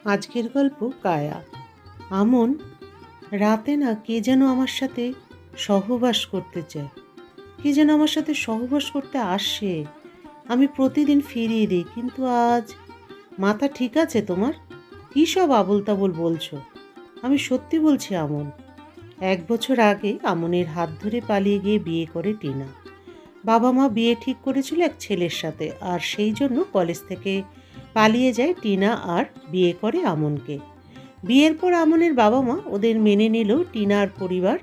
আজকের গল্প কায়া। আমন রাতে না কে যেন আমার সাথে সহবাস করতে চায়, কে যেন আমার সাথে সহবাস করতে আসে। আমি প্রতিদিন ফিরিয়ে দিই, কিন্তু আজ। মাথা ঠিক আছে তোমার? কী সব আবোল তাবোল বলছো? আমি সত্যি বলছি আমন। 1 বছর আগে আমনের হাত ধরে পালিয়ে গিয়ে বিয়ে করে টিনা। বাবা মা বিয়ে ঠিক করেছিল এক ছেলের সাথে, আর সেই জন্য কলেজ থেকে পালিয়ে যায় টিনা আর বিয়ে করে আমনকে। বিয়ের পর আমনের বাবা মা ওদের মেনে নিলেও টিনার পরিবার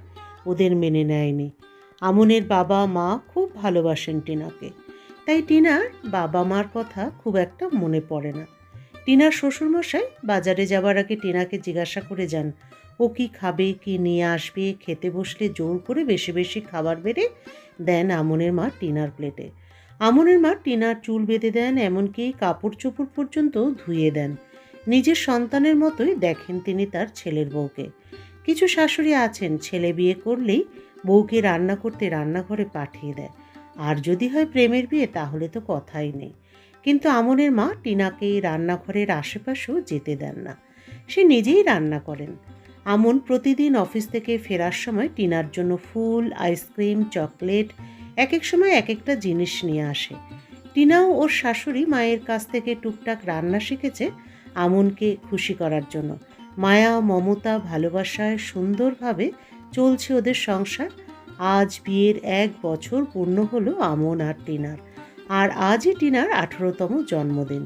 ওদের মেনে নেয়নি। আমনের বাবা মা খুব ভালোবাসেন টিনাকে, তাই টিনার বাবা মার কথা খুব একটা মনে পড়ে না। টিনার শ্বশুরমশাই বাজারে যাবার আগে টিনাকে জিজ্ঞাসা করে যান ও কি খাবে, কি নিয়ে আসবে। খেতে বসলে জোর করে বেশি বেশি খাবার বেড়ে দেন আমনের মা টিনার প্লেটে। আমনের মা টিনার চুল বেঁধে দেন, এমনকি কাপড় চোপড় পর্যন্ত ধুয়ে দেন। নিজের সন্তানের মতোই দেখেন তিনি তার ছেলের বউকে। কিছু শাশুড়ি আছেন, ছেলে বিয়ে করলেই বউকে রান্না করতে রান্নাঘরে পাঠিয়ে দেয়, আর যদি হয় প্রেমের বিয়ে তাহলে তো কথাই নেই। কিন্তু আমনের মা টিনাকে রান্নাঘরের আশেপাশেও যেতে দেন না, সে নিজেই রান্না করেন। আমন প্রতিদিন অফিস থেকে ফেরার সময় টিনার জন্য ফুল, আইসক্রিম, চকলেট, এক এক সময় এক একটা জিনিস নিয়ে আসে। টিনাও ওর শাশুড়ি মায়ের কাছ থেকে টুকটাক রান্না শিখেছে আমনকে খুশি করার জন্য। মায়া, মমতা, ভালোবাসায় সুন্দরভাবে চলছে ওদের সংসার। আজ বিয়ের 1 বছর পূর্ণ হলো আমন আর টিনার। আর আজই টিনার 18তম জন্মদিন।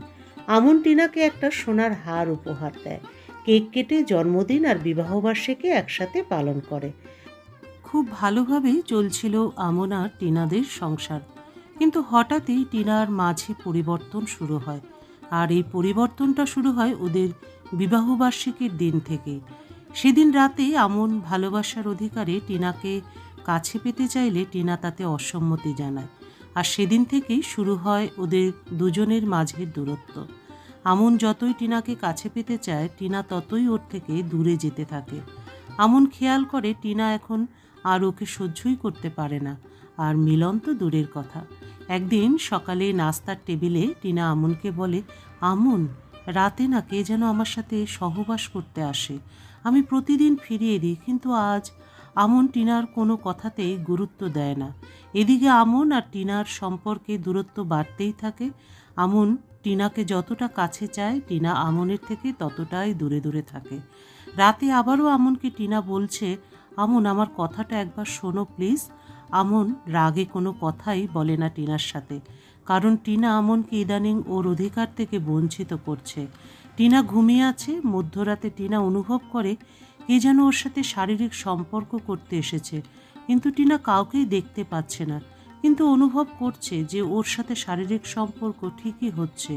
আমন টিনাকে একটা সোনার হার উপহার দেয়। কেক কেটে জন্মদিন আর বিবাহবার্ষিকী একসাথে পালন করে। খুব ভালোভাবেই চলছিল আমন আর টিনাদের সংসার। কিন্তু হঠাৎই টিনার মাঝে পরিবর্তন শুরু হয়। আর এই পরিবর্তনটা শুরু হয় ওদের বিবাহবার্ষিকীর দিন থেকে। সেদিন রাতে আমন ভালোবাসার অধিকারে টিনাকে কাছে পেতে চাইলে টিনা তাতে অসম্মতি জানায়। আর সেদিন থেকেই শুরু হয় ওদের দুজনের মাঝের দূরত্ব। আমন যতই টিনাকে কাছে পেতে চায়, টিনা ততই ওর থেকে দূরে যেতে থাকে। আমন খেয়াল করে টিনা এখন আর ওকে সহ্যই করতে পারে না, আর মিলন তো দূরের কথা। একদিন সকালে নাস্তার টেবিলে টিনা আমনকে বলে, আমন, রাতে না কে যেন আমার সাথে সহবাস করতে আসে। আমি প্রতিদিন ফিরিয়ে দিই, কিন্তু আজ। আমন টিনার কোনো কথাতেই গুরুত্ব দেয় না। এদিকে আমন আর টিনার সম্পর্কে দূরত্ব বাড়তেই থাকে। আমন টিনাকে যতটা কাছে চায়, টিনা আমনের থেকে ততটাই দূরে দূরে থাকে। রাতে আবারও আমনকে টিনা বলছে, আমন, আমার কথাটা একবার শোনো প্লিজ। আমন রাগে কোনো কথাই বলে না টিনার সাথে, কারণ টিনা আমনকে ইদানিং ওর অধিকার থেকে বঞ্চিত করছে। টিনা ঘুমিয়ে আছে। মধ্যরাতে টিনা অনুভব করে কে যেন ওর সাথে শারীরিক সম্পর্ক করতে এসেছে, কিন্তু টিনা কাউকেই দেখতে পাচ্ছে না, কিন্তু অনুভব করছে যে ওর সাথে শারীরিক সম্পর্ক ঠিকই হচ্ছে।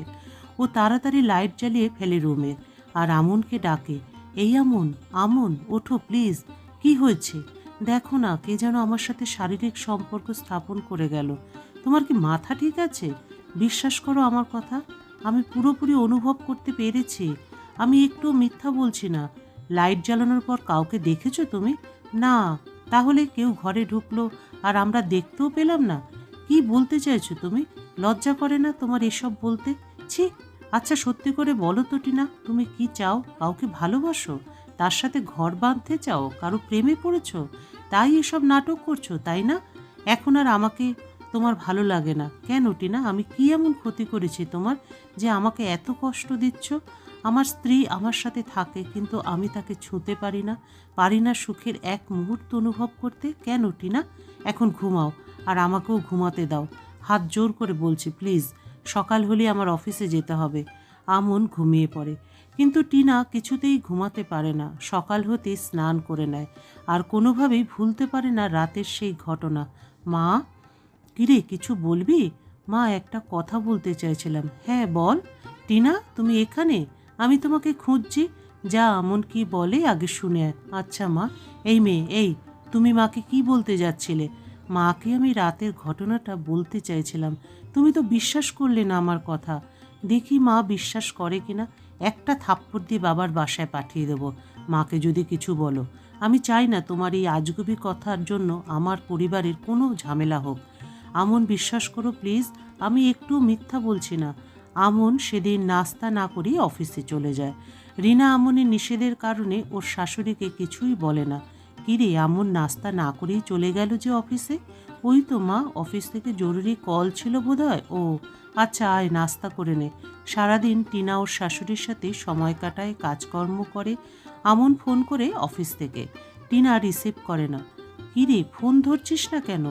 ও তাড়াতাড়ি লাইট জ্বালিয়ে ফেলে রুমে, আর আমনকে ডাকে, এই আমন, আমন, ওঠো প্লিজ। কি হয়েছে? দেখো না, কে যেন আমার সাথে শারীরিক সম্পর্ক স্থাপন করে গেল। তোমার কি মাথা ঠিক আছে? বিশ্বাস করো আমার কথা, আমি পুরোপুরি অনুভব করতে পেরেছি। আমি একটু মিথ্যা বলছি না। লাইট জ্বালানোর পর কাউকে দেখেছো তুমি? না। তাহলে কেউ ঘরে ঢুকলো আর আমরা দেখতেও পেলাম না? কি বলতে চাইছো তুমি? লজ্জা করে না তোমার এসব বলতে? ছি। আচ্ছা সত্যি করে বলো তো টিনা, তুমি কি চাও? কাউকে ভালোবাসো? তার সাথে ঘর বাঁধতে চাও? কারো প্রেমে পড়েছো? তাই এসব নাটক করছো, তাই না? এখন আর আমাকে তোমার ভালো লাগে না কেন টিনা? আমি কি এমন ক্ষতি করেছি তোমার যে আমাকে এত কষ্ট দিচ্ছ? আমার স্ত্রী আমার সাথে থাকে, কিন্তু আমি তাকে ছুঁতে পারি না, পারি না সুখের এক মুহূর্ত অনুভব করতে। কেন টিনা? এখন ঘুমাও, আর আমাকেও ঘুমাতে দাও। হাত জোর করে বলছি প্লিজ, সকাল হলে আমার অফিসে যেতে হবে। আমন ঘুমিয়ে পড়ে, কিন্তু টিনা কিছুতেই ঘুমাতে পারে না। সকাল হতে স্নান করে নেয়, আর কোনোভাবেই ভুলতে পারে না রাতের সেই ঘটনা। মা, কিরে কিছু বলবি? মা, একটা কথা বলতে চাইছিলাম। হ্যাঁ বল। টিনা, তুমি এখানে? আমি তোমাকে খুঁজছি। যা আমন কি বলে আগে শুনে আয়। আচ্ছা মা। এই মেয়ে, এই, তুমি মাকে কি বলতে যাচ্ছিলে? মাকে আমি রাতের ঘটনাটা বলতে চাইছিলাম। তুমি তো বিশ্বাস করলে না আমার কথা। দেখি মা বিশ্বাস করে কিনা। একটা থাপ্পড় দিয়ে বাবার বাসায় পাঠিয়ে দেবো মাকে যদি কিছু বলো। আমি চাই না তোমার এই আজগুবি কথার জন্য আমার পরিবারের কোনো ঝামেলা হোক। আমন, বিশ্বাস করো প্লিজ, আমি একটু মিথ্যা বলছি না। আমন সেদিন নাস্তা না করেই অফিসে চলে যায়। রিনা আমনের নিষেধের কারণে ওর শাশুড়িকে কিছুই বলে না। কিরে, আমন নাস্তা না করেই চলে গেল যে অফিসে? ওই তো মা, অফিস থেকে জরুরি কল ছিল বোধহয়। ও আচ্ছা, আয় নাস্তা করে নে। সারাদিন টিনা ওর শাশুড়ির সাথে সময় কাটায়, কাজকর্ম করে। আমন ফোন করে অফিস থেকে, টিনা রিসিভ করে না। কিরে, ফোন ধরছিস না কেন?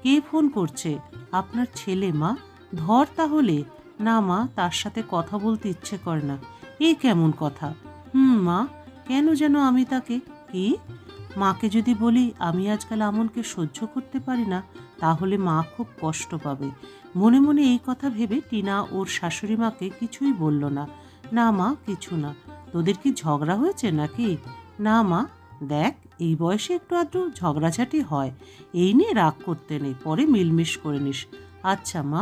কে ফোন করছে? আপনার ছেলে মা। ধর তাহলে। না মা, তার সাথে কথা বলতে ইচ্ছে করে না। এ কেমন কথা? মা, কেন যেন আমি তাকে কি মাকে যদি বলি আমি আজকাল আমনকে সহ্য করতে পারি না, তাহলে মা খুব কষ্ট পাবে। মনে মনে এই কথা ভেবে টিনা ওর শাশুড়ি মাকে কিছুই বলল না। না মা, কিছু না। তোদের কি ঝগড়া হয়েছে নাকি? না মা, দেখ এই বয়সে একটু আধটু ঝগড়াঝাটি হয়, এই নিয়ে রাগ করতে নেই, পরে মিলমিশ করে নিস। আচ্ছা মা,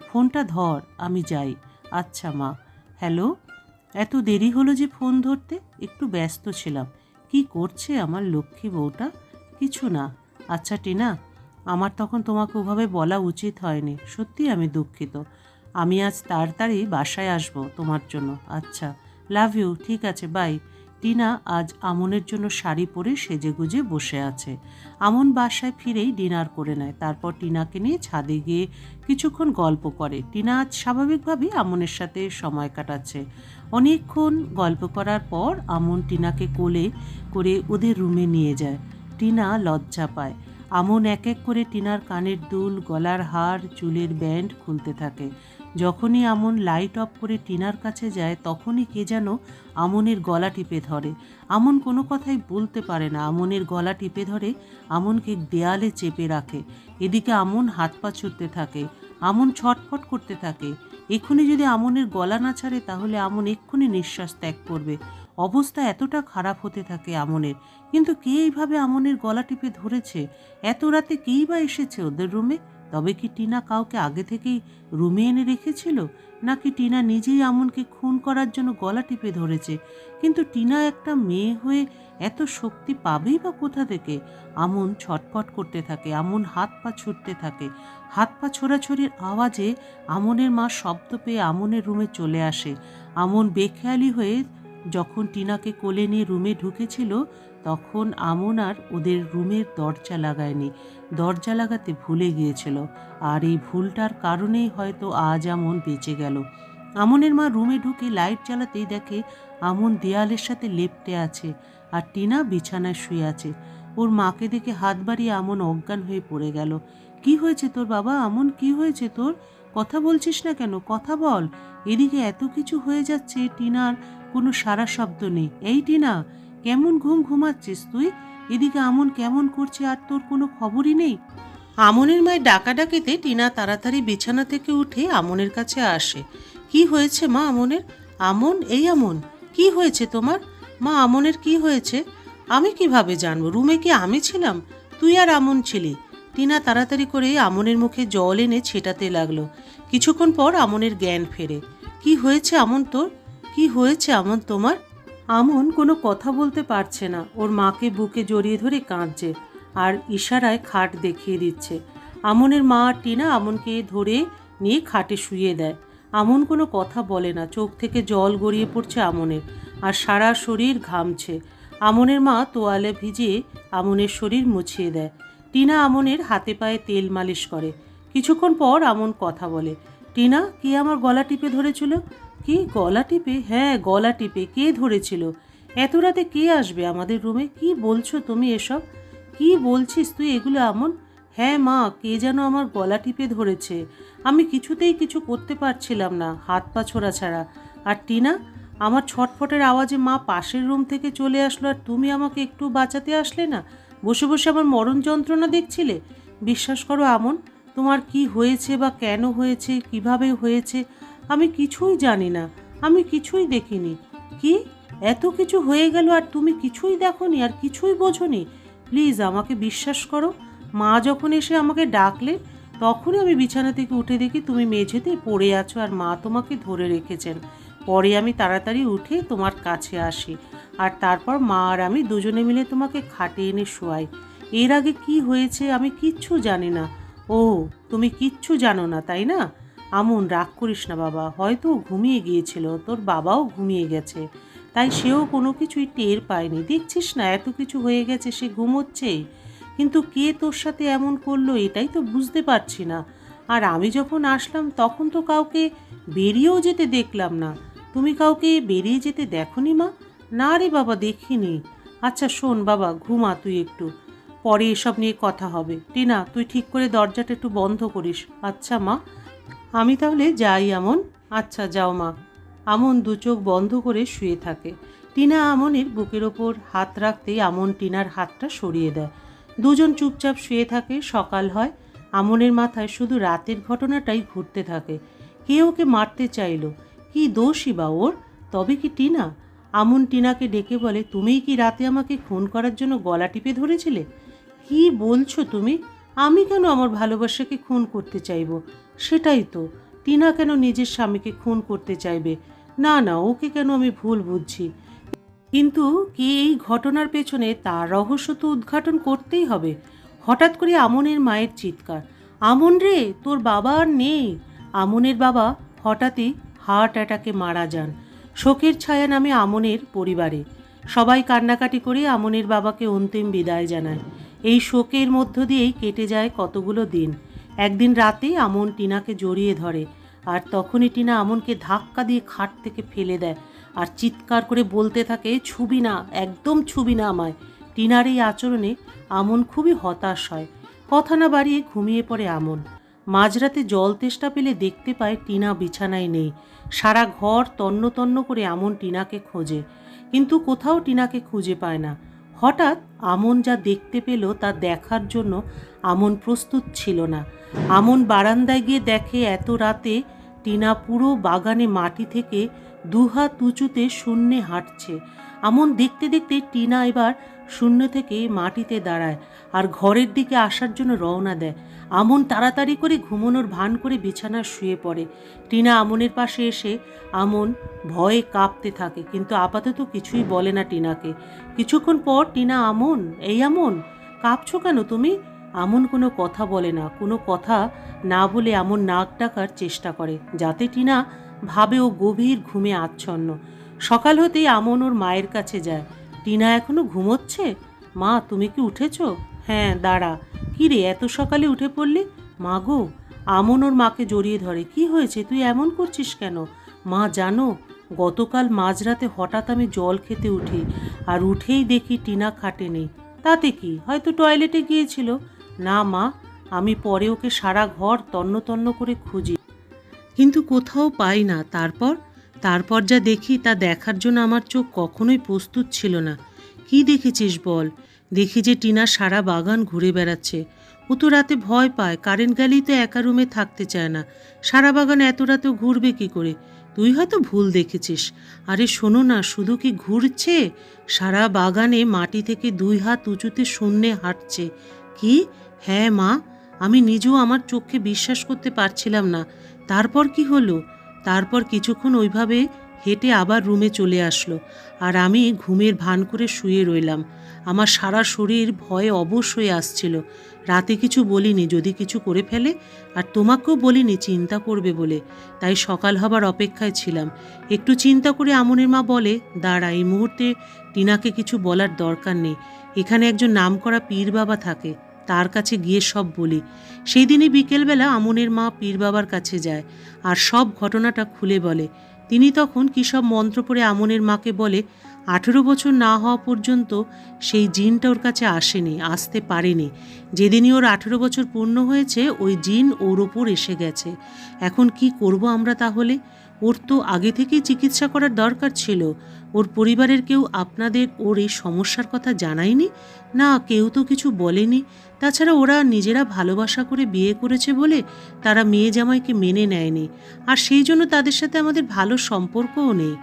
ফোনটা ধর, আমি যাই। আচ্ছা মা। হ্যালো। এত দেরি হলো যে ফোন ধরতে? একটু ব্যস্ত ছিলাম। কি করছে আমার লক্ষ্মী বউটা? কিছু না। আচ্ছা টিনা, আমার তখন তোমাকে ওভাবে বলা উচিত হয়নি, সত্যি আমি দুঃখিত। আমি আজ তাড়াতাড়ি বাসায় আসব তোমার জন্য। আচ্ছা, লাভ ইউ। ঠিক আছে, বাই। টিনা আজ আমনের জন্য শাড়ি পরে সেজেগুজে বসে আছে। আমন বাসায় ফিরেই ডিনার করে নেয়, তারপর টিনাকে নিয়ে ছাদে গিয়ে কিছুক্ষণ গল্প করে। টিনা আজ স্বাভাবিকভাবেই আমনের সাথে সময় কাটাচ্ছে। অনেকক্ষণ গল্প করার পর আমন টিনাকে কোলে করে ওদের রুমে নিয়ে যায়। টিনা লজ্জা পায়। আমন এক এক করে টিনার কানের দুল, গলার হার, চুলের ব্যান্ড খুলতে থাকে। যখনই আমন লাইট অফ করে টিনার কাছে যায়, তখনই কে যেন আমনের গলা টিপে ধরে। আমন কোনো কথাই বলতে পারে না। আমনের গলা টিপে ধরে আমনকে দেয়ালে চেপে রাখে। এদিকে আমন হাত পা ছুটতে থাকে। আমন ছটফট করতে থাকে। এক্ষুনি যদি আমনের গলা না ছাড়ে, তাহলে আমন এক্ষুনি নিঃশ্বাস ত্যাগ করবে। অবস্থা এতটা খারাপ হতে থাকে আমনের। কিন্তু কে এইভাবে আমনের গলা টিপে ধরেছে? এত রাতে কেই বা এসেছে ওদের রুমে? তবে কি টিনা কাউকে আগে থেকেই রুমে এনে রেখেছিল, নাকি টিনা নিজেই আমনকে খুন করার জন্য গলা টিপে ধরেছে? কিন্তু টিনা একটা মেয়ে হয়ে এত শক্তি পাবেই বা কোথা থেকে? আমন ছটফট করতে থাকে। আমন হাত পা ছুটতে থাকে। হাত পা ছোড়াছড়ির আওয়াজে আমনের মা শব্দ পেয়ে আমনের রুমে চলে আসে। আমন বেখেয়ালি হয়ে যখন টিনাকে কোলে নিয়ে রুমে ঢুকেছিল, তখন আমন আর ওদের রুমের দরজা লাগায়নি, দরজা লাগাতে ভুলে গিয়েছিল। আর এই ভুলটার কারণেই হয়তো আজ আমন বেঁচে গেল। আমনের মা রুমে ঢুকে লাইট জ্বালাতেই দেখে আমন দেয়ালের সাথে লেপ্টে আছে, আর টিনা বিছানায় শুয়ে আছে। ওর মাকে দেখে হাত বাড়িয়ে আমন অজ্ঞান হয়ে পড়ে গেল। কি হয়েছে তোর বাবা? আমন, কি হয়েছে তোর? কথা বলছিস না কেন? কথা বল। এদিকে এত কিছু হয়ে যাচ্ছে, টিনার কোনো সারা শব্দ নেই। এই টিনা, কেমন ঘুম ঘুমাচ্ছিস তুই? এদিকে আমন কেমন করছে আর তোর কোনো খবরই নেই। আমনের মায়ের ডাকাডাকিতে টিনা তাড়াতাড়ি বিছানা থেকে উঠে আমনের কাছে আসে। কি হয়েছে মা আমনের? আমন, এই আমন, কি হয়েছে তোমার? মা, আমনের কি হয়েছে? আমি কিভাবে জানবো? রুমে কি আমি ছিলাম? তুই আর আমন ছিলি। টিনা তাড়াতাড়ি করে আমনের মুখে জল এনে ছেটাতে লাগলো। কিছুক্ষণ পর আমনের জ্ঞান ফেরে। কি হয়েছে আমন তোর? কি হয়েছে আমন তোমার? আমন কোনো কথা বলতে পারছে না। ওর মাকে বুকে জড়িয়ে ধরে কাঁদছে আর ইশারায় খাট দেখিয়ে দিচ্ছে। আমনের মা আর টিনা আমনকে ধরে নিয়ে খাটে শুইয়ে দেয়। আমন কোনো কথা বলে না। চোখ থেকে জল গড়িয়ে পড়ছে আমনের, আর সারা শরীর ঘামছে। আমনের মা তোয়ালে ভিজিয়ে আমনের শরীর মুছিয়ে দেয়। টিনা আমনের হাতে পায়ে তেল মালিশ করে। কিছুক্ষণ পর আমন কথা বলে। টিনা, কে আমার গলা টিপে ধরেছিল? কি গলা টিপে? হ্যাঁ, গলা টিপে। কে ধরেছিল? এত রাতে কে আসবে আমাদের রুমে? কি বলছো তুমি এসব? কি বলছিস তুই এগুলো আমন? হ্যাঁ মা, কে যেন আমার গলা টিপে ধরেছে। আমি কিছুতেই কিছু করতে পারছিলাম না, হাত পা ছোড়া ছাড়া। আর টিনা, আমার ছটফটের আওয়াজে মা পাশের রুম থেকে চলে আসলো, আর তুমি আমাকে একটু বাঁচাতে আসলে না? বসে বসে আমার মরণ যন্ত্রণা দেখছিলে? বিশ্বাস করো আমন, তোমার কি হয়েছে বা কেন হয়েছে, কিভাবে হয়েছে, আমি কিছুই জানি না। আমি কিছুই দেখিনি। কি, এত কিছু হয়ে গেল আর তুমি কিছুই দেখোনি আর কিছুই বোঝোনি? প্লিজ আমাকে বিশ্বাস করো। মা যখন এসে আমাকে ডাকলে, তখনই আমি বিছানা থেকে উঠে দেখি তুমি মেঝেতে পড়ে আছো আর মা তোমাকে ধরে রেখেছেন। পরে আমি তাড়াতাড়ি উঠে তোমার কাছে আসি, আর তারপর মা আর আমি দুজনে মিলে তোমাকে খাটে এনে শোয়াই। এর আগে কি হয়েছে আমি কিচ্ছু জানি না। ও, তুমি কিচ্ছু জানো না, তাই না? আমন, রাগ করিস না বাবা, হয়তো ও ঘুমিয়ে গিয়েছিল, তোর বাবাও ঘুমিয়ে গেছে, তাই সেও কোনো কিছুই টের পায়নি। দেখছিস না এত কিছু হয়ে গেছে, সে ঘুমোচ্ছেই। কিন্তু কে তোর সাথে এমন করলো এটাই তো বুঝতে পারছি না। আর আমি যখন আসলাম তখন তো কাউকে বেরিয়েও যেতে দেখলাম না। তুমি কাউকে বেরিয়ে যেতে দেখোনি মা? না রে বাবা, দেখিনি। আচ্ছা শোন বাবা, ঘুমা তুই একটু, পরে এসব নিয়ে কথা হবে। টিনা, তুই ঠিক করে দরজাটা একটু বন্ধ করিস। আচ্ছা মা, আমি তাহলে যাই আমন। আচ্ছা যাও মা। আমন দু চোখ বন্ধ করে শুয়ে থাকে। টিনা আমনের বুকের ওপর হাত রাখতেই আমন টিনার হাতটা সরিয়ে দেয়। দুজন চুপচাপ শুয়ে থাকে। সকাল হয়। আমনের মাথায় শুধু রাতের ঘটনাটাই ঘুরতে থাকে। কে ওকে মারতে চাইলো? কি দোষই বা ওর? তবে কি টিনা? আমন টিনাকে ডেকে বলে, তুমিই কি রাতে আমাকে খুন করার জন্য গলা টিপে ধরেছিলে? কি বলছো তুমি? আমি কেন আমার ভালোবাসাকে খুন করতে চাইবো? সেটাই তো। টিনা কেন নিজের স্বামীকে খুন করতে চাইবে? না না, ওকে কেন আমি ভুল বুঝছি। কিন্তু কি এই ঘটনার পেছনে তার রহস্য তো উদ্ঘাটন করতেই হবে। হঠাৎ করে আমনের মায়ের চিৎকার, আমন রে, তোর বাবা আর নেই। আমনের বাবা হঠাৎই হার্ট অ্যাটাকে মারা যান। শোকের ছায়া নামে আমনের পরিবারে। সবাই কান্নাকাটি করে আমনের বাবাকে অন্তিম বিদায় জানায়। এই শোকের মধ্য দিয়েই কেটে যায় কতগুলো দিন। একদিন রাতে আমন টিনাকে জড়িয়ে ধরে, আর তখনই টিনা আমনকে ধাক্কা দিয়ে খাট থেকে ফেলে দেয় আর চিৎকার করে বলতে থাকে, ছুবি না, একদম ছুবি না আমায়। টিনার এই আচরণে আমন খুবই হতাশ হয়। কথা না বাড়িয়ে ঘুমিয়ে পড়ে আমন। মাঝরাতে জল তেষ্টা পেলে দেখতে পায় টিনা বিছানায় নেই। সারা ঘর তন্ন তন্ন করে আমন টিনাকে খোঁজে, কিন্তু কোথাও টিনাকে খুঁজে পায় না। হঠাৎ আমন যা দেখতে পেল তা দেখার জন্য আমন প্রস্তুত ছিল না। আমন বারান্দায় গিয়ে দেখে এত রাতে টিনা পুরো বাগানে মাটি থেকে দুহাত উঁচুতে শূন্যে হাঁটছে। আমন দেখতে দেখতে টিনা এবার শূন্য থেকে মাটিতে দাঁড়ায় আর ঘরের দিকে আসার জন্য রওনা দেয়। আমন তাড়াতাড়ি করে ঘুমানোর ভান করে বিছানায় শুয়ে পড়ে। টিনা আমনের পাশে এসে আমন ভয়ে কাঁপতে থাকে, কিন্তু আপাতত কিছুই বলে না টিনাকে। কিছুক্ষণ পর টিনা, আমন, এই আমন, কাঁপছো কেন তুমি? আমন কোনো কথা বলে না। কোনো কথা না বলে আমন নাক ডাকার চেষ্টা করে, যাতে টিনা ভাবে ও গভীর ঘুমে আচ্ছন্ন। সকাল হতেই আমন ওর মায়ের কাছে যায়। টিনা এখনো ঘুমোচ্ছে। মা, তুমি কি উঠেছো? হ্যাঁ, দাঁড়া। কি রে, এত সকালে উঠে পড়লি? মা গো। আমন ওর মাকে জড়িয়ে ধরে। কি হয়েছে, তুই এমন করছিস কেন? মা জানো, গতকাল মাঝরাতে হঠাৎ আমি জল খেতে উঠি, আর উঠেই দেখি টিনা খাটে নেই। তাতে কি, হয়তো টয়লেটে গিয়েছিল। না মা, আমি পরে ওকে সারা ঘর তন্ন তন্ন করে খুঁজি, কিন্তু কোথাও পাই না। তারপর যা দেখি তা দেখার জন্য আমার চোখ কখনোই প্রস্তুত ছিল না। কি দেখেছিস বল? দেখি যে টিনা সারা বাগান ঘুরে বেড়াচ্ছে। ও তো রাতে ভয় পায়, কারেন্ট গেলেই তো একা রুমে থাকতে চায় না। সারা বাগান এত রাতেও ঘুরবে কি করে? তুই হয়তো ভুল দেখেছিস। আরে শোনো না, শুধু কি ঘুরছে, সারা বাগানে মাটি থেকে 2 হাত উঁচুতে শূন্যে হাঁটছে। কি? হ্যাঁ মা, আমি নিজেও আমার চোখে বিশ্বাস করতে পারছিলাম না। তারপর কি হলো? তারপর কিছুক্ষণ ওইভাবে হেঁটে আবার রুমে চলে আসলো, আর আমি ঘুমের ভান করে শুয়ে রইলাম। আমার সারা শরীর ভয়ে অবশ হয়ে আসছিল। রাতে কিছু বলিনি যদি কিছু করে ফেলে, আর তোমাকেও বলিনি চিন্তা করবে বলে। তাই সকাল হবার অপেক্ষায় ছিলাম। একটু চিন্তা করে আমনের মা বলে, দাঁড়া, এই মুহূর্তে টিনাকে কিছু বলার দরকার নেই। এখানে একজন নামকরা পীর বাবা থাকে, তার কাছে গিয়ে সব বলি। সেই দিনই বিকেলবেলা আমনের মা পীর বাবার কাছে যায় আর সব ঘটনাটা খুলে বলে। তিনি তখন কী সব মন্ত্র পড়ে আমনের মাকে বলে 18 বছর না হওয়া পর্যন্ত সেই জিনটা ওর কাছে আসতে পারেনি। যেদিনই ওর 18 বছর পূর্ণ হয়েছে ওই জিন ওর ওপর এসে গেছে। এখন কি করব আমরা তাহলে? ওর তো আগে থেকেই চিকিৎসা করার দরকার ছিল। ওর পরিবারের কেউ আপনাদের ওর এই সমস্যার কথা জানায়নি? না, কেউ তো কিছু বলেনি। তাছাড়া ওরা নিজেরা ভালোবাসা করে বিয়ে করেছে বলে তারা মেয়ে জামাইকে মেনে নেয়নি, আর সেই জন্য তাদের সাথে আমাদের ভালো সম্পর্কও নেই।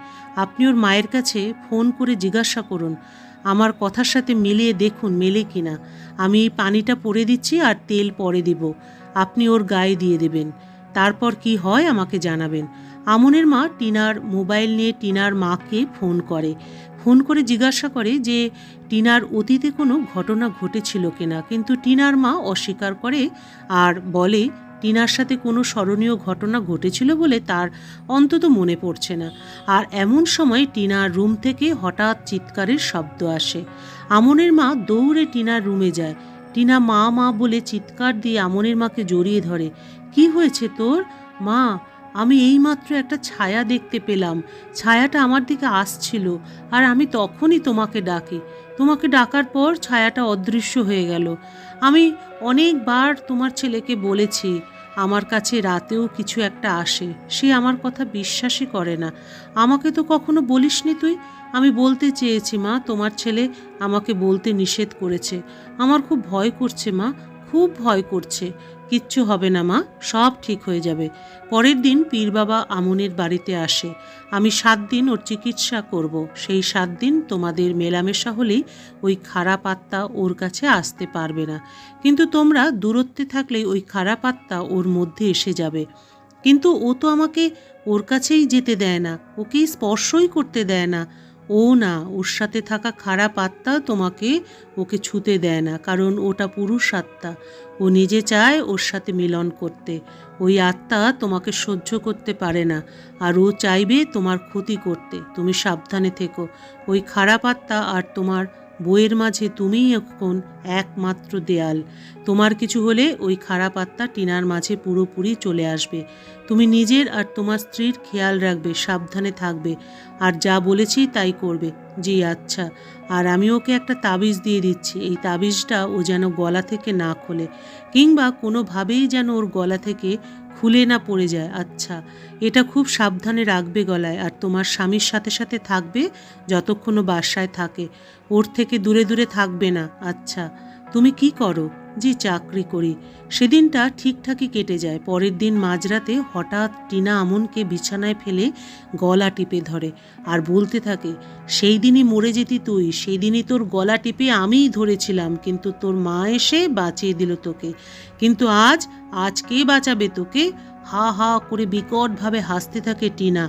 আপনি ওর মায়ের কাছে ফোন করে জিজ্ঞাসা করুন, আমার কথার সাথে মিলিয়ে দেখুন মেলে কিনা। আমি এই পানিটা পরে দিচ্ছি আর তেল পরে দিব, আপনি ওর গায়ে দিয়ে দেবেন। তারপর কি হয় আমাকে জানাবেন। আমনের মা টিনার মোবাইল নিয়ে টিনার মাকে ফোন করে জিজ্ঞাসা করে যে টিনার অতীতে কোনো ঘটনা ঘটেছিল কিনা, কিন্তু টিনার মা অস্বীকার করে আর বলে টিনার সাথে কোনো স্মরণীয় ঘটনা ঘটেছিল বলে তার অন্তত মনে পড়ছে না। আর এমন সময় টিনার রুম থেকে হঠাৎ চিৎকারের শব্দ আসে। আমনের মা দৌড়ে টিনার রুমে যায়। টিনা মা মা বলে চিৎকার দিয়ে আমনের মাকে জড়িয়ে ধরে। কি হয়েছে তোর? মা, আমি এইমাত্র একটা ছায়া দেখতে পেলাম। ছায়াটা আমার দিকে আসছিল, আর আমি তখনই তোমাকে ডাকি। তোমাকে ডাকার পর ছায়াটা অদৃশ্য হয়ে গেল। আমি অনেকবার তোমার ছেলেকে বলেছি আমার কাছে রাতেও কিছু একটা আসে। সে আমার কথা বিশ্বাসই করে না। আমাকে তো কখনো বলিসনি তুই। আমি বলতে চেয়েছি মা, তোমার ছেলে আমাকে বলতে নিষেধ করেছে। আমার খুব ভয় করছে মা, খুব ভয় করছে। কিচ্ছু হবে না মা, সব ঠিক হয়ে যাবে। পরের দিন পীর বাবা আমনের বাড়িতে আসে। আমি 7 দিন ওর চিকিৎসা করব। সেই 7 দিন তোমাদের মেলামেশা হলেই ওই খারাপ আত্মা ওর কাছে আসতে পারবে না। কিন্তু তোমরা দূরত্বে থাকলেই ওই খারাপ আত্মা ওর মধ্যে এসে যাবে। কিন্তু ও তো আমাকে ওর কাছেই যেতে দেয় না, ওকে স্পর্শই করতে দেয় না। ও না, ওর সাথে থাকা খারাপ আত্মা তোমাকে ওকে ছুতে দেয় না, কারণ ওটা পুরুষ আত্মা। ও নিজে চায় ওর সাথে মিলন করতে। ওই আত্মা তোমাকে সহ্য করতে পারে না, আর ও চাইবে তোমার ক্ষতি করতে। তুমি সাবধানে থেকো। ওই খারাপ আত্মা আর তোমার বইয়ের মাঝে তুমিই এখন একমাত্র দেয়াল। তোমার কিছু হলে ওই খারাপ আত্মা টিনার মাঝে পুরোপুরি চলে আসবে। তুমি নিজের আর তোমার স্ত্রীর খেয়াল রাখবে, সাবধানে থাকবে, আর যা বলেছি তাই করবে। জি আচ্ছা। আর আমি ওকে একটা তাবিজ দিয়ে দিচ্ছি। এই তাবিজটা ও যেন গলা থেকে না খোলে, কিংবা কোনোভাবেই যেন ওর গলা থেকে খুলে না পড়ে যায়। আচ্ছা, এটা খুব সাবধানে রাখবে গলায়। আর তোমার স্বামীর সাথে সাথে থাকবে যতক্ষণ ও বাসায় থাকে। ওর থেকে দূরে দূরে থাকবে না। আচ্ছা, তুমি কি করো? জি, চাকরি করি। সেদিনটা ঠিকঠাকই কেটে যায়। পরের দিন মাঝরাতে হঠাৎ টিনা আমনকে বিছানায় ফেলে গলা টিপে ধরে আর বলতে থাকে, সেই দিনই মরে যেতি তুই, সেই দিনই তোর গলা টিপে আমিই ধরেছিলাম, কিন্তু তোর মা এসে বাঁচিয়ে দিল তোকে। কিন্তু আজ কে বাঁচাবে তোকে? হা হা করে বিকটভাবে হাসতে থাকে টিনা।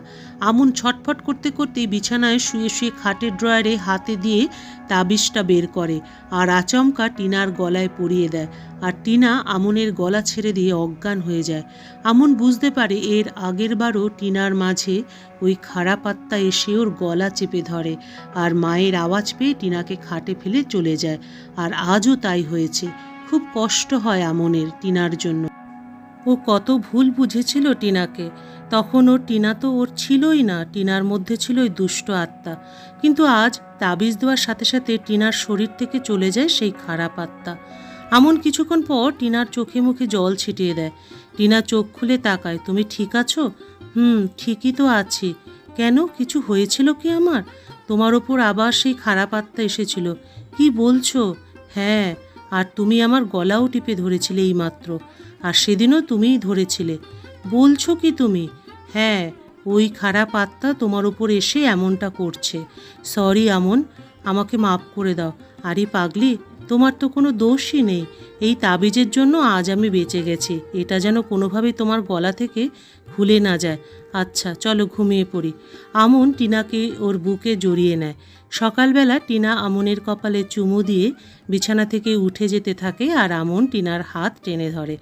আমন ছটফট করতে করতে বিছানায় শুয়ে শুয়ে খাটের ড্রয়ারে হাতে দিয়ে তাবিজটা বের করে আর আচমকা টিনার গলায় পরিয়ে দেয়। আর টিনা আমনের গলা ছেড়ে দিয়ে অজ্ঞান হয়ে যায়। আমন বুঝতে পারে এর আগের বারও টিনার মাঝে ওই খারাপ আত্মা এসে ওর গলা চেপে ধরে, আর মায়ের আওয়াজ পেয়ে টিনাকে খাটে ফেলে চলে যায়। আর আজও তাই হয়েছে। খুব কষ্ট হয় আমনের টিনার জন্য। ও কত ভুল বুঝেছিল টিনাকে। তখন টিনা তো ওর ছিলই না, টিনার মধ্যে ছিল ওই দুষ্ট আত্মা। কিন্তু আজ তাবিজ দেওয়ার সাথে সাথে টিনার শরীর থেকে চলে যায় সেই খারাপ আত্মা। এমন কিছুক্ষণ পর টিনার চোখে মুখে জল ছিটিয়ে দেয়। টিনা চোখ খুলে তাকায়। তুমি ঠিক আছো? ঠিকই তো আছি। কেন, কিছু হয়েছিল কি আমার? তোমার ওপর আবার সেই খারাপ আত্মা এসেছিল। কি বলছো? হ্যাঁ, আর তুমি আমার গলাও টিপে ধরেছিলে এইমাত্র। আর সেদিনও তুমিই ধরেছিলে। বলছো কি তুমি? হ্যাঁ, ওই খারাপ আত্মা তোমার উপর এসে এমনটা করছে। সরি আমন, আমাকে মাফ করে দাও। আরে পাগলি, তোমার তো কোনো দোষই নেই। এই তাবিজের জন্য আজ আমি বেঁচে গেছি। এটা যেন কোনোভাবেই তোমার গলা থেকে খুলে না যায়। আচ্ছা, চলো ঘুমিয়ে পড়ি। আমন টিনাকে ওর বুকে জড়িয়ে নেয়। সকালবেলা টিনা আমনের কপালে চুমু দিয়ে বিছানা থেকে উঠে যেতে থাকে, আর আমন টিনার হাত টেনে ধরে।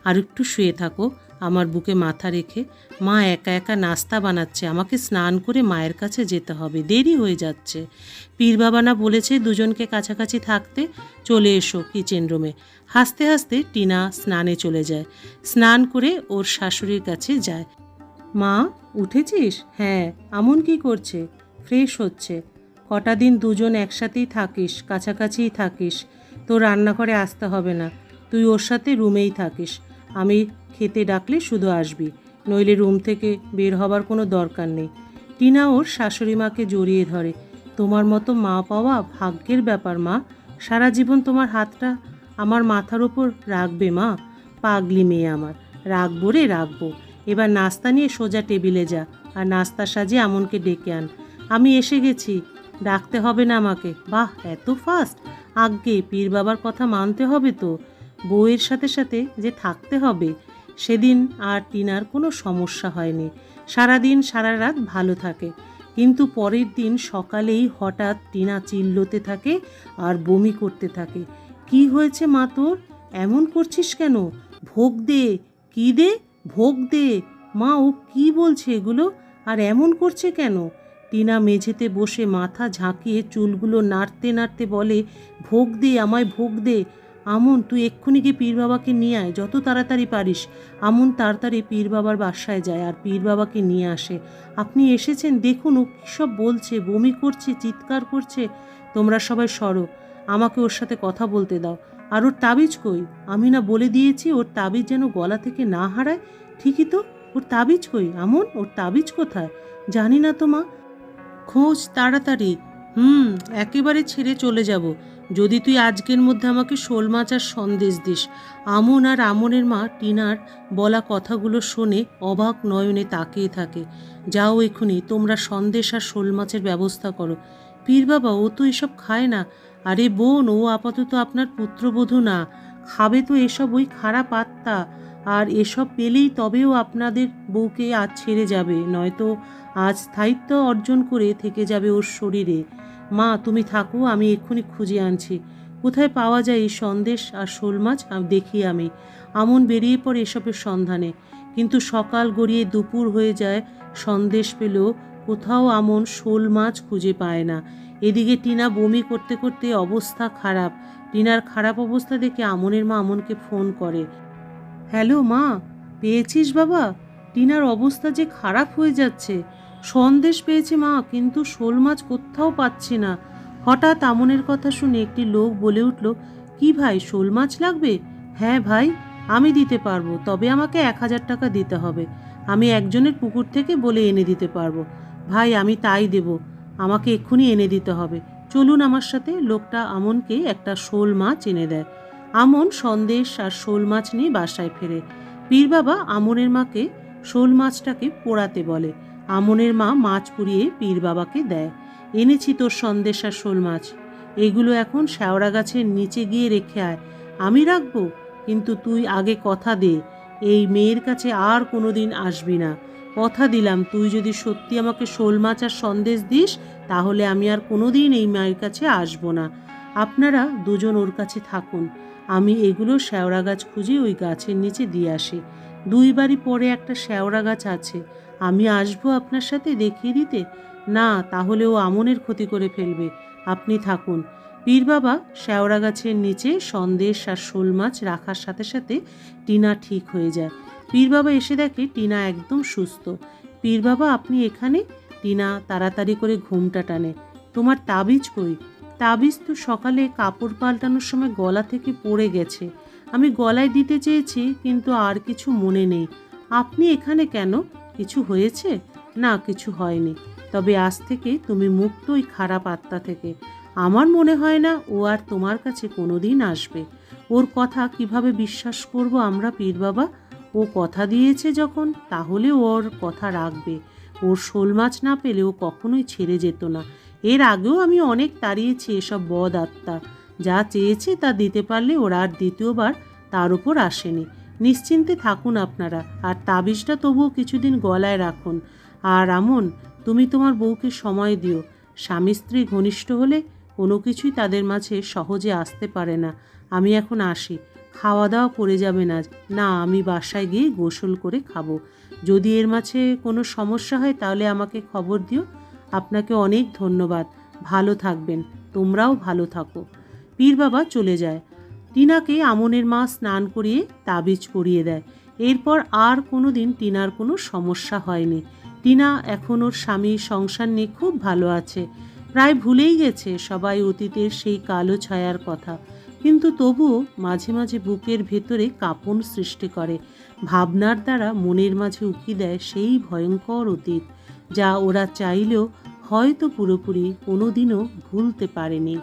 আর একটু শুয়ে থাকো আমার বুকে মাথা রেখে। মা একা একা নাস্তা বানাচ্ছে, আমাকে স্নান করে মায়ের কাছে যেতে হবে, দেরি হয়ে যাচ্ছে। পীর বাবা না বলেছে দুজনকে কাছাকাছি থাকতে। চলে এসো কিচেন রুমে। হাসতে হাসতে টিনা স্নানে চলে যায়। স্নান করে ওর শাশুড়ির কাছে যায়। মা, উঠেছিস? হ্যাঁ। আমন কি করছে? ফ্রেশ হচ্ছে। কটা দিন দুজন একসাথেই থাকিস, কাছাকাছিই থাকিস। তোর রান্নাঘরে আসতে হবে না, তুই ওর সাথে রুমেই থাকিস। আমি খেতে ডাকলে শুধু আসবি, নইলে রুম থেকে বের হবার কোনো দরকার নেই। টিনা ওর শাশুড়ি মাকে জড়িয়ে ধরে। তোমার মতো মা পাওয়া ভাগ্যের ব্যাপার মা। সারা জীবন তোমার হাতটা আমার মাথার ওপর রাখবে মা। পাগলি মেয়ে আমার। রাখবো রে, রাখবো। এবার নাস্তা নিয়ে সোজা টেবিলে যা, আর নাস্তা সাজিয়ে আমনকে ডেকে আন। আমি এসে গেছি, ডাকতে হবে না আমাকে। বাহ, এত ফাস্ট! আজ্ঞে, পীর বাবার কথা মানতে হবে তো, বউয়ের সাথে সাথে যে থাকতে হবে। সেদিন আর টিনার কোনো সমস্যা হয়নি। সারাদিন সারা রাত ভালো থাকে। কিন্তু পরের দিন সকালেই হঠাৎ টিনা চিল্লোতে থাকে আর বমি করতে থাকে। কি হয়েছে মা তোর? এমন করছিস কেন? ভোগ দে। কি দে? ভোগ দে। মা, ও কি বলছে এগুলো? আর এমন করছে কেন? টিনা মেঝেতে বসে মাথা ঝাঁকিয়ে চুলগুলো নাড়তে নাড়তে বলে, ভোগ দে, আমায় ভোগ দে। আমন, তুই এক্ষুনি গিয়ে পীর বাবাকে নিয়ে আয়, যত তাড়াতাড়ি পারিস। আমন তাড়াতাড়ি পীর বাবার বাসায় যায় আর পীর বাবাকে নিয়ে আসে। আপনি এসেছেন, দেখুন ও কী সব বলছে, বমি করছে, চিৎকার করছে। তোমরা সবাই সরো, আমাকে ওর সাথে কথা বলতে দাও। আর ওর তাবিজ কই? আমি না বলে দিয়েছি ওর তাবিজ যেন গলা থেকে না হারায়। ঠিকই তো, ওর তাবিজ কই? আমন, ওর তাবিজ কোথায়? জানি না তো মা, খোঁজ তাড়াতাড়ি। একেবারে ছেড়ে চলে যাব যদি তুই আজকের মধ্যে আমাকে শোল মাছ আর সন্দেশ দিস। আমন আর আমনের মা টিনার বলা কথাগুলো শুনে অবাক নয়নে তাকিয়ে থাকে। যাও এক্ষুনি, তোমরা সন্দেশ আর শোল মাছের ব্যবস্থা করো। পীর বাবা, ও তো এসব খায় না। আরে বোন, ও আপাতত আপনার পুত্রবধূ না, খাবে তো এসব ওই খারাপ আত্মা। আর এসব পেলেই তবেও আপনাদের বউকে আজ ছেড়ে যাবে, নয়তো আজ স্থায়িত্ব অর্জন করে থেকে যাবে ওর শরীরে। মা, তুমি থাকো, আমি এক্ষুনি খুঁজে আনছি। কোথায় পাওয়া যায় এই সন্দেশ আর শোল মাছ দেখি আমি। আমন বেরিয়ে পড়ে এসবের সন্ধানে, কিন্তু সকাল গড়িয়ে দুপুর হয়ে যায়, সন্দেশ পেলেও কোথাও আমন শোল মাছ খুঁজে পায় না। এদিকে টিনা বমি করতে করতে অবস্থা খারাপ। টিনার খারাপ অবস্থা দেখে আমনের মা আমনকে ফোন করে। হ্যালো মা, পেয়েছিস বাবা? টিনার অবস্থা যে খারাপ হয়ে যাচ্ছে। সন্দেশ পেয়েছি মা, কিন্তু শোল মাছ কোথাও পাচ্ছি না। হঠাৎ আমনের কথা শুনে একটি লোক বলে উঠল, কি ভাই, শোল মাছ লাগবে? হ্যাঁ ভাই, আমি দিতে পারবো, তবে আমাকে 1000 টাকা দিতে হবে। আমি একজনের পুকুর থেকে বলে এনে দিতে পারবো। ভাই, আমি তাই দেব, আমাকে এক্ষুনি এনে দিতে হবে। চলুন আমার সাথে। লোকটা আমনকে একটা শোল মাছ এনে দেয়। আমন সন্দেশ আর শোল মাছ নিয়ে বাসায় ফেরে। পীর বাবা আমনের মাকে শোল মাছটাকে পোড়াতে বলে। আমনের মা মাছ পুড়িয়ে পীর বাবাকে দেয়। এনেছি তোর সন্দেশ আর শোল মাছ, এগুলো এখন শ্যাওড়া গাছের নিচে গিয়ে রেখে আয়। আমি রাখবো, কিন্তু তুই আগে কথা দে, এই মেয়ের কাছে আর কোনো দিন আসবি না। কথা দিলাম, তুই যদি সত্যি আমাকে শোল মাছ আর সন্দেশ দিস, তাহলে আমি আর কোনো দিন এই মায়ের কাছে আসবো না। আপনারা দুজন ওর কাছে থাকুন, আমি এগুলো শ্যাওড়া গাছ খুঁজে ওই গাছের নিচে দিয়ে আসি। 2 বাড়ি পরে একটা শ্যাওড়া গাছ আছে, আমি আসবো আপনার সাথে দেখিয়ে দিতে। না, তাহলে ও আমনের ক্ষতি করে ফেলবে। আপনি থাকুন। পীর বাবা শ্যাওড়া গাছের নিচে সন্দেশ আর শোল মাছ রাখার সাথে সাথে টিনা ঠিক হয়ে যায়। পীর বাবা এসে দেখে টিনা একদম সুস্থ। পীর বাবা, আপনি এখানে? টিনা তাড়াতাড়ি করে ঘুমটা টানে। তোমার তাবিজ কই? তাবিজ তো সকালে কাপড় পাল্টানোর সময় গলা থেকে পড়ে গেছে। আমি গলায় দিতে চেয়েছি, কিন্তু আর কিছু মনে নেই। আপনি এখানে কেন? কিছু হয়েছে? না, কিছু হয়নি। তবে আজ থেকে তুমি মুক্ত ওই খারাপ আত্মা থেকে। আমার মনে হয় না ও আর তোমার কাছে কোনো দিন আসবে। ওর কথা কিভাবে বিশ্বাস করব আমরা পীর বাবা? ও কথা দিয়েছে যখন, তাহলে ওর কথা রাখবে। ওর শোল মাছ না পেলে ও কখনোই ছেড়ে যেত না। এর আগেও আমি অনেক তাড়িয়েছি এসব বদ আত্মা। যা চেয়েছে তা দিতে পারলে ওরা আর দ্বিতীয়বার তার উপর আসেনি। নিশ্চিন্তে থাকুন আপনারা, আর তাবিজটা তবুও কিছুদিন গলায় রাখুন। আর আমন, তুমি তোমার বউকে সময় দিও। স্বামী স্ত্রী ঘনিষ্ঠ হলে কোনো কিছুই তাদের মাঝে সহজে আসতে পারে না। আমি এখন আসি, খাওয়া দাওয়া করে যাবে না? না, আমি বাসায় গিয়ে গোসল করে খাবো। যদি এর মাঝে কোনো সমস্যা হয় তাহলে আমাকে খবর দিও। আপনাকে অনেক ধন্যবাদ, ভালো থাকবেন। তোমরাও ভালো থাকো। পীর বাবা চলে যায়। টিনাকে আমনের মা স্নান করিয়ে তাবিজ পরিয়ে দেয়। এরপর আর কোনো দিন টিনার কোনো সমস্যা হয়নি। টিনা এখন ওর স্বামী সংসার নিয়ে খুব ভালো আছে। প্রায় ভুলেই গেছে সবাই অতীতের সেই কালো ছায়ার কথা, কিন্তু তবুও মাঝে মাঝে বুকের ভেতরে কাঁপন সৃষ্টি করে। ভাবনার দ্বারা মনের মাঝে উকি দেয় সেই ভয়ঙ্কর অতীত, যা ওরা চাইলেও হয়তো পুরোপুরি কোনোদিনও ভুলতে পারেনি।